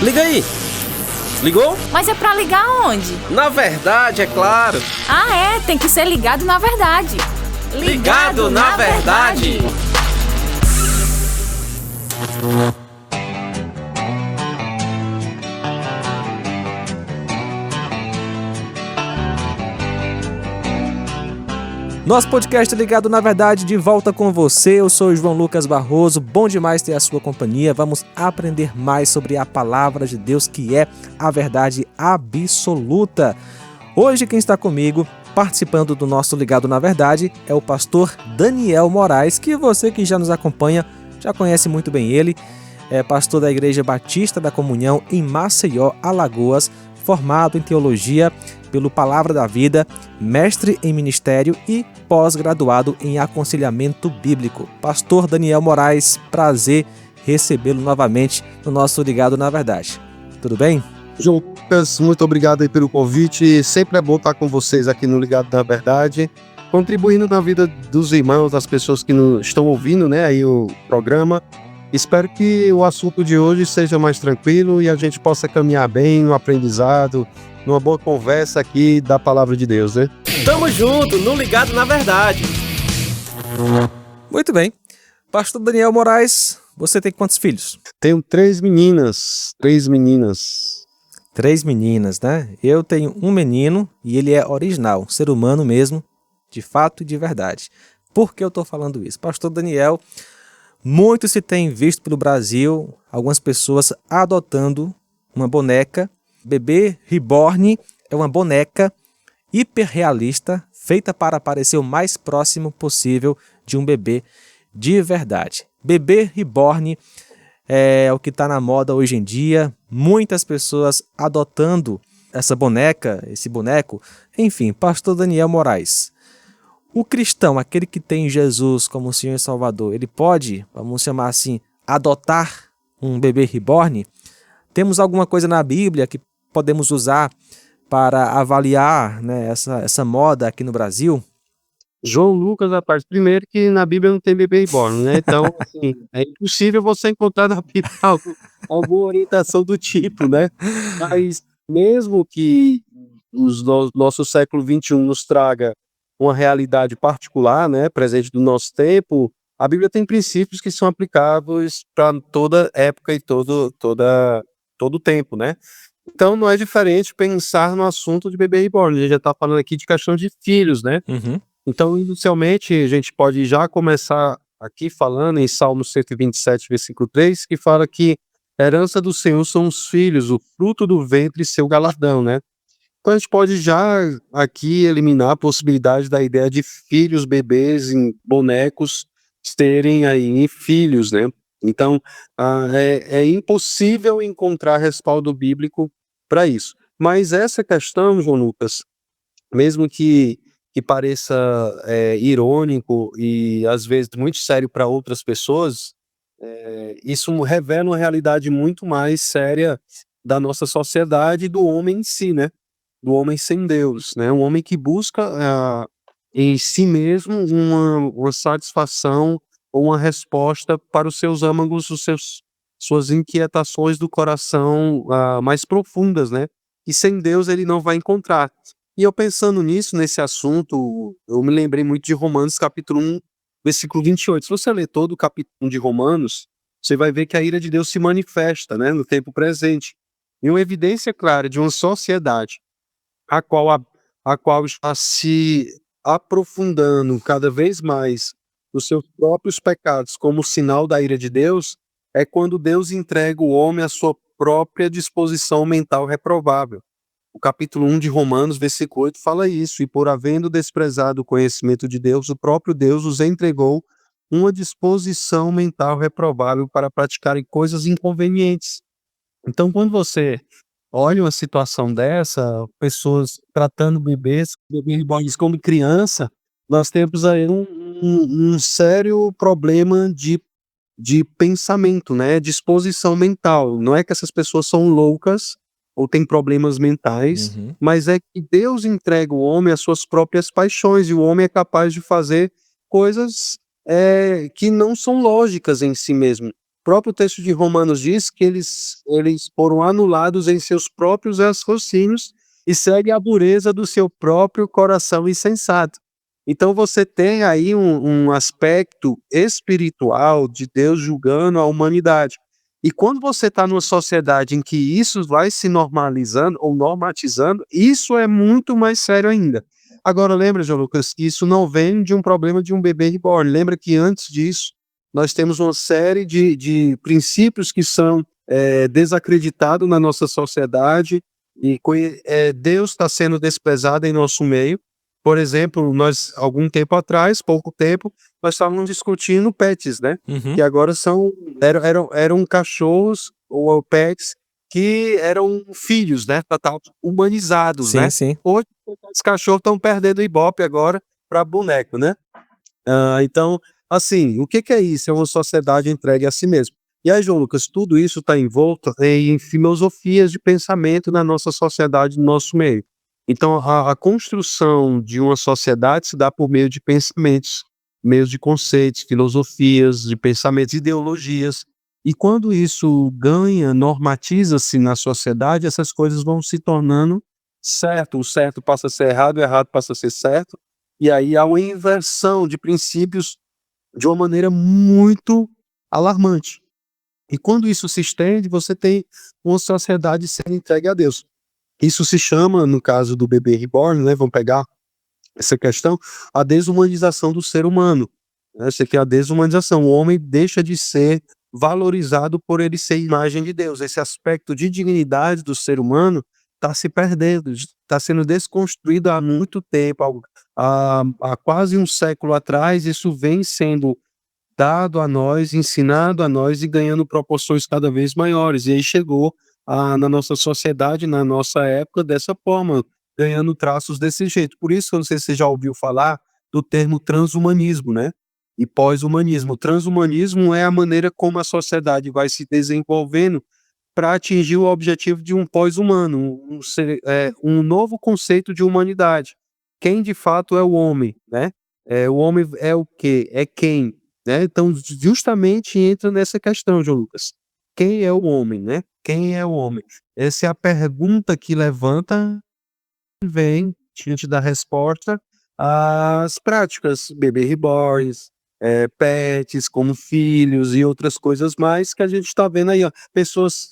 Liga aí. Ligou? Mas é pra ligar onde? Na verdade, é claro. Ah, é? Tem que ser ligado na verdade. Ligado na verdade. Nosso podcast Ligado na Verdade de volta com você. Eu sou o João Lucas Barroso. Bom demais ter a sua companhia. Vamos aprender mais sobre a palavra de Deus, que é a verdade absoluta. Hoje quem está comigo, participando do nosso Ligado na Verdade, é o pastor Daniel Moraes, que você que já nos acompanha já conhece muito bem ele. É pastor da Igreja Batista da Comunhão em Maceió, Alagoas, formado em teologia pelo Palavra da Vida, mestre em ministério e pós-graduado em aconselhamento bíblico. Pastor Daniel Moraes, prazer recebê-lo novamente no nosso Ligado na Verdade. Tudo bem? João Lucas, muito obrigado aí pelo convite. Sempre é bom estar com vocês aqui no Ligado na Verdade, contribuindo na vida dos irmãos, das pessoas que estão ouvindo, né, aí o programa. Espero que o assunto de hoje seja mais tranquilo e a gente possa caminhar bem no aprendizado, numa boa conversa aqui da Palavra de Deus, né? Tamo junto no Ligado na Verdade. Muito bem. Pastor Daniel Moraes, você tem quantos filhos? Tenho três meninas. 3 meninas, né? Eu tenho um menino e ele é original, um ser humano mesmo, de fato e de verdade. Por que eu estou falando isso? Pastor Daniel, muito se tem visto pelo Brasil algumas pessoas adotando uma boneca. Bebê Reborn é uma boneca hiperrealista feita para parecer o mais próximo possível de um bebê de verdade. Bebê Reborn é o que está na moda hoje em dia. Muitas pessoas adotando essa boneca, esse boneco. Enfim, pastor Daniel Moraes. O cristão, aquele que tem Jesus como Senhor e Salvador, ele pode, vamos chamar assim, adotar um bebê reborn? Temos alguma coisa na Bíblia que podemos usar para avaliar, né, essa moda aqui no Brasil? João Lucas, rapaz, primeiro que na Bíblia não tem bebê reborn, né? Então, assim, é impossível você encontrar na Bíblia alguma orientação do tipo, né? Mas mesmo que nosso século XXI nos traga uma realidade particular, né, presente do nosso tempo, a Bíblia tem princípios que são aplicáveis para toda época e todo tempo, né? Então não é diferente pensar no assunto de bebê reborn. A gente já está falando aqui de questão de filhos, né? Uhum. Então, inicialmente, a gente pode já começar aqui falando em Salmo 127, versículo 3, que fala que a herança do Senhor são os filhos, o fruto do ventre e seu galardão, né? Então a gente pode já aqui eliminar a possibilidade da ideia de filhos, bebês, em bonecos terem aí filhos, né? Então é impossível encontrar respaldo bíblico para isso. Mas essa questão, João Lucas, mesmo que pareça irônico e às vezes muito sério para outras pessoas, isso revela uma realidade muito mais séria da nossa sociedade e do homem em si, né? Do homem sem Deus, né? Um homem que busca em si mesmo uma satisfação ou uma resposta para os seus âmagos, suas inquietações do coração mais profundas, né? E sem Deus ele não vai encontrar. E eu pensando nisso, nesse assunto, eu me lembrei muito de Romanos capítulo 1, versículo 28. Se você ler todo o capítulo 1 de Romanos, você vai ver que a ira de Deus se manifesta, né, no tempo presente. E uma evidência clara de uma sociedade a qual está se aprofundando cada vez mais os seus próprios pecados como sinal da ira de Deus, é quando Deus entrega o homem à sua própria disposição mental reprovável. O capítulo 1 de Romanos, versículo 8, fala isso. E por havendo desprezado o conhecimento de Deus, o próprio Deus os entregou uma disposição mental reprovável para praticarem coisas inconvenientes. Então, quando você olha uma situação dessa, pessoas tratando bebês reborns como criança, nós temos aí um sério problema de pensamento, né? Disposição mental. Não é que essas pessoas são loucas ou têm problemas mentais, mas é que Deus entrega o homem às suas próprias paixões e o homem é capaz de fazer coisas que não são lógicas em si mesmo. próprio texto de Romanos diz que eles foram anulados em seus próprios raciocínios e seguem a pureza do seu próprio coração insensato. Então você tem aí um aspecto espiritual de Deus julgando a humanidade. E quando você está numa sociedade em que isso vai se normalizando ou normatizando, isso é muito mais sério ainda. Agora lembra, João Lucas, que isso não vem de um problema de um bebê reborn. Lembra que antes disso nós temos uma série de princípios que são desacreditados na nossa sociedade e Deus está sendo desprezado em nosso meio. Por exemplo, nós, algum tempo atrás, pouco tempo, nós estávamos discutindo pets, né? Uhum. Que agora eram cachorros ou pets que eram filhos, né? Humanizados, Sim, né? sim. Hoje, os cachorros estão perdendo o ibope agora para boneco, né? Então, assim, o que é isso? É uma sociedade entregue a si mesma. E aí, João Lucas, tudo isso está envolto em filosofias de pensamento na nossa sociedade, no nosso meio. Então, a construção de uma sociedade se dá por meio de pensamentos, meios de conceitos, filosofias, de pensamentos, ideologias. E quando isso normatiza-se na sociedade, essas coisas vão se tornando certo. O certo passa a ser errado, o errado passa a ser certo. E aí há uma inversão de princípios de uma maneira muito alarmante. E quando isso se estende, você tem uma sociedade sendo entregue a Deus. Isso se chama, no caso do bebê reborn, né, vamos pegar essa questão, a desumanização do ser humano. Essa aqui é a desumanização. O homem deixa de ser valorizado por ele ser imagem de Deus. Esse aspecto de dignidade do ser humano está se perdendo, está sendo desconstruído há muito tempo, há quase um século atrás. Isso vem sendo dado a nós, ensinado a nós e ganhando proporções cada vez maiores. E aí chegou na nossa sociedade, na nossa época, dessa forma, ganhando traços desse jeito. Por isso, eu não sei se você já ouviu falar do termo transhumanismo, né? E pós-humanismo. O transhumanismo é a maneira como a sociedade vai se desenvolvendo para atingir o objetivo de um pós-humano, um novo conceito de humanidade. Quem de fato é o homem, né? O homem é o quê? É quem? Né? Então, justamente entra nessa questão, João Lucas. Quem é o homem, né? Quem é o homem? Essa é a pergunta que levanta e vem, diante da resposta, as práticas, bebê reborns, pets como filhos e outras coisas mais que a gente está vendo aí, ó, pessoas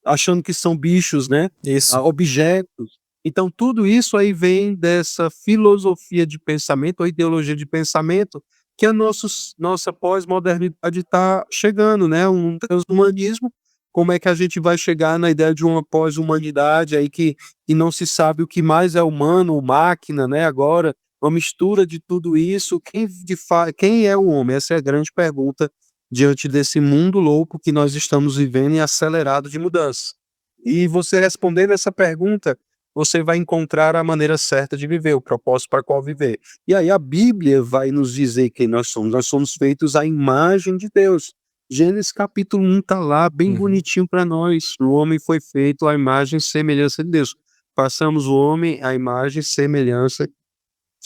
achando que são bichos, né? Isso. Objetos. Então, tudo isso aí vem dessa filosofia de pensamento, ou ideologia de pensamento, que a nossa pós-modernidade está chegando, né? Um transhumanismo. Como é que a gente vai chegar na ideia de uma pós-humanidade aí que não se sabe o que mais é humano ou máquina, né? Agora, uma mistura de tudo isso. Quem é o homem? Essa é a grande pergunta diante desse mundo louco que nós estamos vivendo e acelerado de mudança. E você respondendo essa pergunta, você vai encontrar a maneira certa de viver, o propósito para qual viver. E aí a Bíblia vai nos dizer quem nós somos. Nós somos feitos à imagem de Deus. Gênesis capítulo 1 está lá, bem bonitinho para nós. O homem foi feito à imagem e semelhança de Deus. Passamos o homem à imagem e semelhança,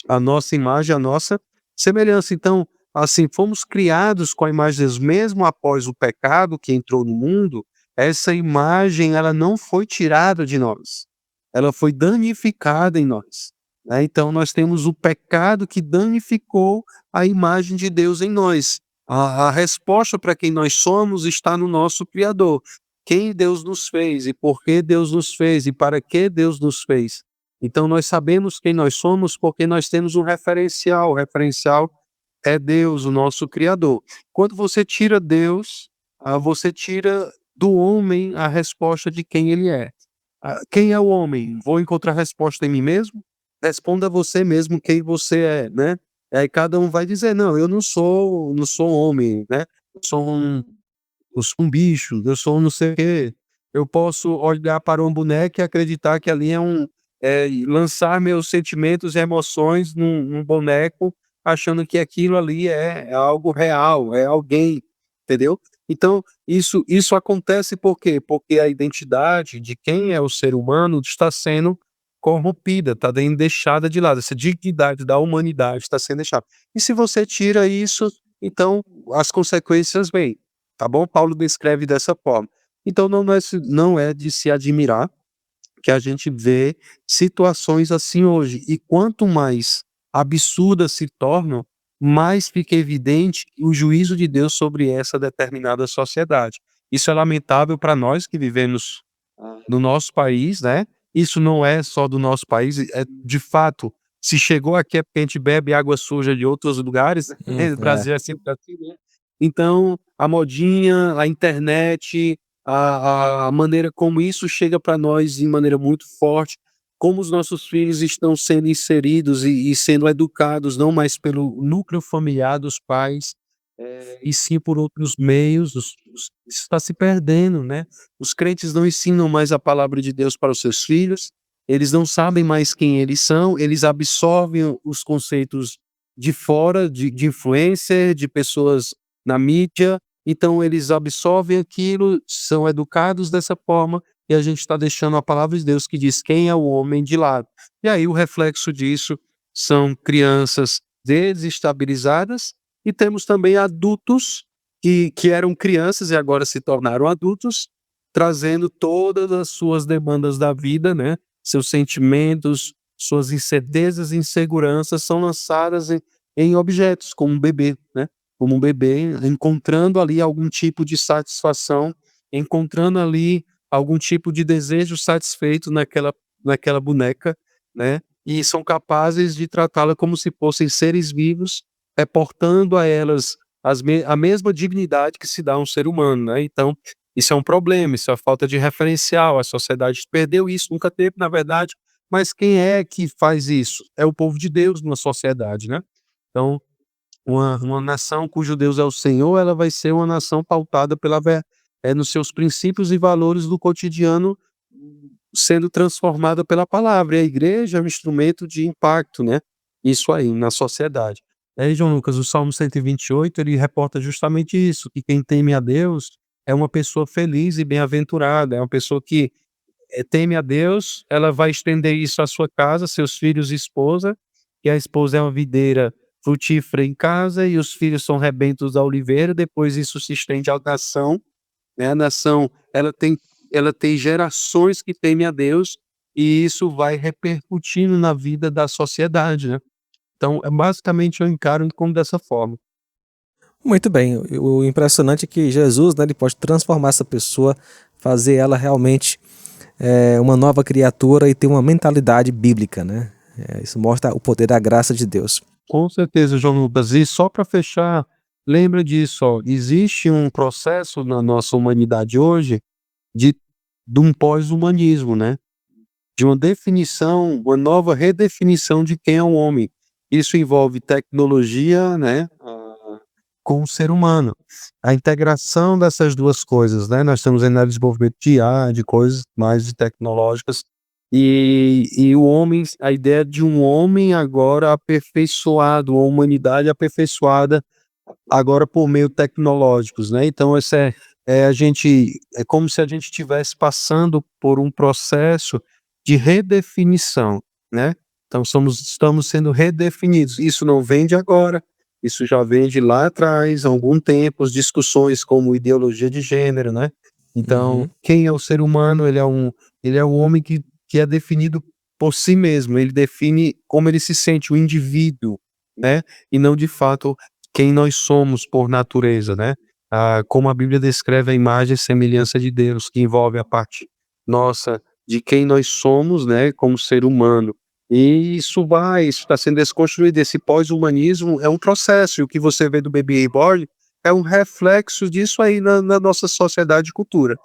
a nossa imagem, a nossa semelhança. Então, assim, fomos criados com a imagem de Deus, mesmo após o pecado que entrou no mundo, essa imagem ela não foi tirada de nós. Ela foi danificada em nós. Né? Então, nós temos o pecado que danificou a imagem de Deus em nós. A resposta para quem nós somos está no nosso Criador. Quem Deus nos fez e por que Deus nos fez e para que Deus nos fez. Então, nós sabemos quem nós somos porque nós temos um referencial. O referencial é Deus, o nosso Criador. Quando você tira Deus, você tira do homem a resposta de quem ele é. Quem é o homem? Vou encontrar resposta em mim mesmo? Responda você mesmo quem você é, né? Aí cada um vai dizer, não, eu não sou homem, né? Eu sou um bicho, eu sou não sei o quê. Eu posso olhar para um boneco e acreditar que ali lançar meus sentimentos e emoções num boneco, achando que aquilo ali é algo real, é alguém, entendeu? Então, isso acontece por quê? Porque a identidade de quem é o ser humano está sendo corrompida, está sendo deixada de lado. Essa dignidade da humanidade está sendo deixada. E se você tira isso, então as consequências vêm. tá bom? Paulo descreve dessa forma. Então não é de se admirar que a gente vê situações assim hoje. E quanto mais absurdas se tornam, mais fica evidente o juízo de Deus sobre essa determinada sociedade. Isso é lamentável para nós que vivemos no nosso país, né? Isso não é só do nosso país, de fato, se chegou aqui é porque a gente bebe água suja de outros lugares, né? O Brasil é sempre assim, né? Então, a modinha, a internet, a maneira como isso chega para nós de maneira muito forte, como os nossos filhos estão sendo inseridos e sendo educados não mais pelo núcleo familiar dos pais, e sim por outros meios, isso está se perdendo, né? Os crentes não ensinam mais a palavra de Deus para os seus filhos, eles não sabem mais quem eles são, eles absorvem os conceitos de fora, de influencer, de pessoas na mídia, então eles absorvem aquilo, são educados dessa forma, e a gente está deixando a palavra de Deus que diz quem é o homem de lado. E aí o reflexo disso são crianças desestabilizadas, e temos também adultos que eram crianças e agora se tornaram adultos, trazendo todas as suas demandas da vida, né? Seus sentimentos, suas incertezas e inseguranças são lançadas em objetos, como um bebê, né? Como um bebê, encontrando ali algum tipo de satisfação, encontrando ali algum tipo de desejo satisfeito naquela boneca, né? E são capazes de tratá-la como se fossem seres vivos, reportando a elas a mesma dignidade que se dá a um ser humano, né? Então, isso é um problema, isso é falta de referencial, a sociedade perdeu isso, nunca teve, na verdade, mas quem é que faz isso? É o povo de Deus numa sociedade, né? Então, uma nação cujo Deus é o Senhor, ela vai ser uma nação pautada nos seus princípios e valores do cotidiano, sendo transformada pela palavra. E a igreja é um instrumento de impacto, né? Isso aí, na sociedade. Aí, João Lucas, o Salmo 128, ele reporta justamente isso, que quem teme a Deus é uma pessoa feliz e bem-aventurada, é uma pessoa que teme a Deus, ela vai estender isso à sua casa, seus filhos e esposa, e a esposa é uma videira frutífera em casa, e os filhos são rebentos da oliveira, depois isso se estende à nação, né? A nação, ela tem gerações que temem a Deus, e isso vai repercutindo na vida da sociedade, né? Então, basicamente, eu encaro como dessa forma. Muito bem, o impressionante é que Jesus, né, ele pode transformar essa pessoa, fazer ela realmente uma nova criatura e ter uma mentalidade bíblica, né? Isso mostra o poder da graça de Deus. Com certeza, João Lucas. E só para fechar, lembra disso, ó, existe um processo na nossa humanidade hoje de um pós-humanismo, né? De uma definição, uma nova redefinição de quem é o homem. Isso envolve tecnologia, né, com o ser humano. A integração dessas duas coisas, né? Nós estamos no desenvolvimento de IA, de coisas mais tecnológicas, e o homem, a ideia de um homem agora aperfeiçoado, uma humanidade aperfeiçoada agora por meio tecnológicos, né? Então é como se a gente estivesse passando por um processo de redefinição, né? Então estamos sendo redefinidos. Isso não vem de agora, isso já vem de lá atrás, há algum tempo, as discussões como ideologia de gênero, né? Então, quem é o ser humano? Ele é um homem que é definido por si mesmo, ele define como ele se sente, o indivíduo, né? E não de fato quem nós somos por natureza, né? Como a Bíblia descreve a imagem e semelhança de Deus, que envolve a parte nossa de quem nós somos, né? Como ser humano. E isso está sendo desconstruído. Esse pós-humanismo é um processo, e o que você vê do Baby Reborn é um reflexo disso aí na nossa sociedade e cultura.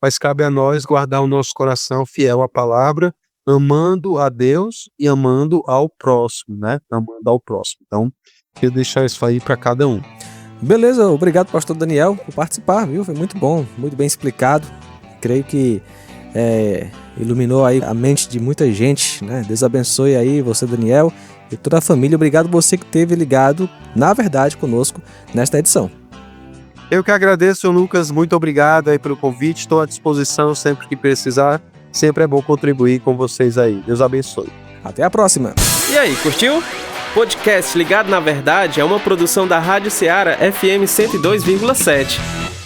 Mas cabe a nós guardar o nosso coração fiel à palavra, amando a Deus e amando ao próximo, né? Amando ao próximo. Então, quero deixar isso aí para cada um. Beleza, obrigado, pastor Daniel, por participar, viu? Foi muito bom, muito bem explicado. Creio que iluminou aí a mente de muita gente, né? Deus abençoe aí você, Daniel, e toda a família. Obrigado você que esteve ligado, na verdade, conosco nesta edição. Eu que agradeço, Lucas, muito obrigado aí pelo convite, estou à disposição sempre que precisar, sempre é bom contribuir com vocês aí. Deus abençoe. Até a próxima. E aí, curtiu? Podcast Ligado na Verdade é uma produção da Rádio Ceará FM 102,7.